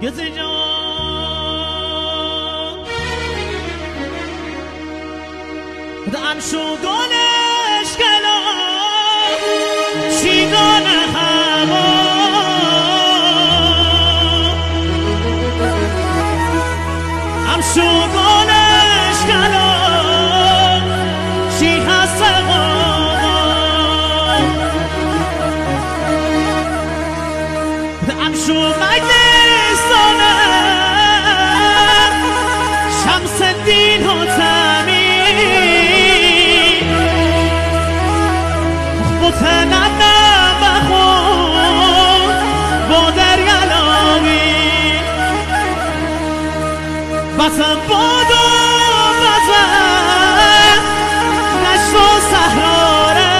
گزی جان دم شو گلش کلام چیگان هوا هم شو گلش کلام چی هست هم شو مجلسانه شمس الدین حاتمی متنم بخون با دریالامی وطن باد و وطن نشت و صحراره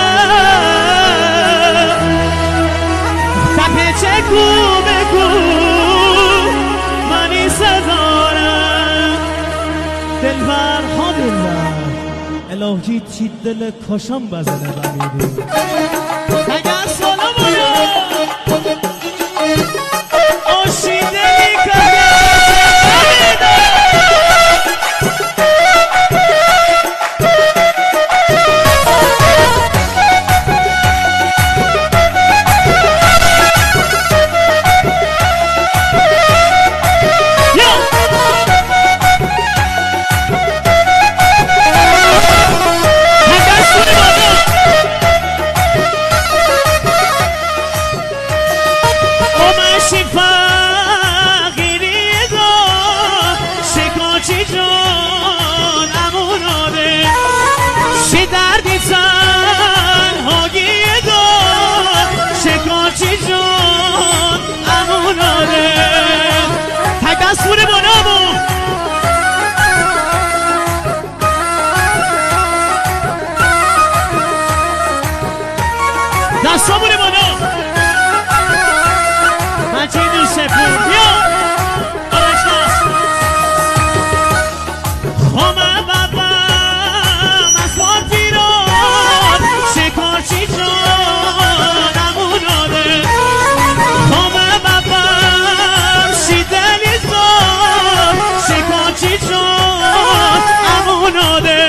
تپه چکو بگو منی صدارم دلبر ها دلبر الهی تی دل کاشم بزنه بمیری اگر سلام آیا آشی دلی کنه دستور بانامو دستامون بانا من چه دوست پول بیا آرش دست خامه بابم از پارتیران شکارچی جان اموناده خامه بابم شیدنی شکارچی جان اموناده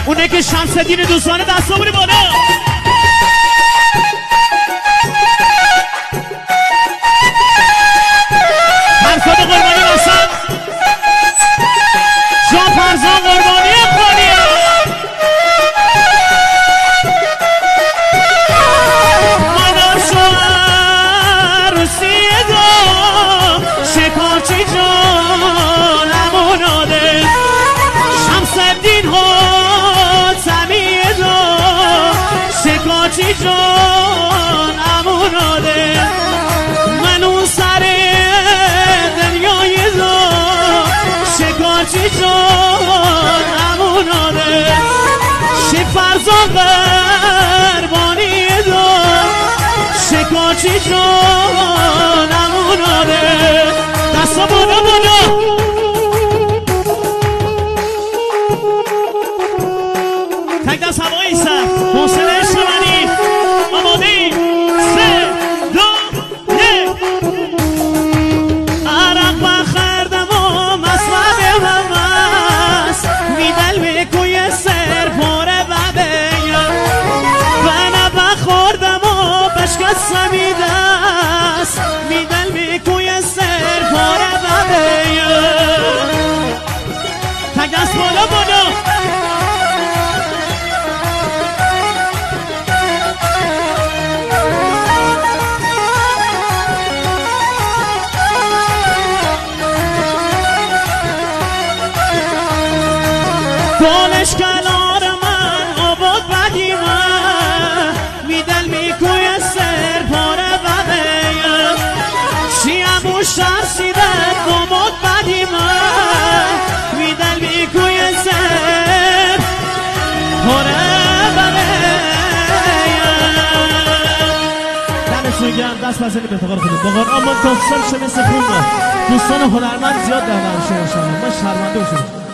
اونه که شمس الدین دوستانه دستامون بالا فرزاد قربانی واسد جان فرزاد قربانی خانیه منم شوهر روسیه دا شکارچی جان اموناده شمس الدین حاتمیه دا شکارچی جان اموناده من اون سر دنیای دا شکارچی جان اموناده شی فرزان قربانی دا شکارچی جان اموناده دستا بالا بالا تک دست هوایی سر حسین عشق منی آماده 3 2 1 عرق بخردم و مسمد همست میدل میکوی سر پاره ببیم بنا بخوردم و بشکستم دست میدل میکوی سر پاره ببیم تک دست بالا بالا گلش کنار من آباد بدی من میدل میکوی سر پاره بقیم شیعموش ترسیدن داماد بدی من میدل میکوی سر پاره بقیم دمشون گرم دست بزنی به افتخار خودت با قرآن من تا سال شمه سفون دوستان هنرمند زیاد در نمشه شما من شرمنده باشم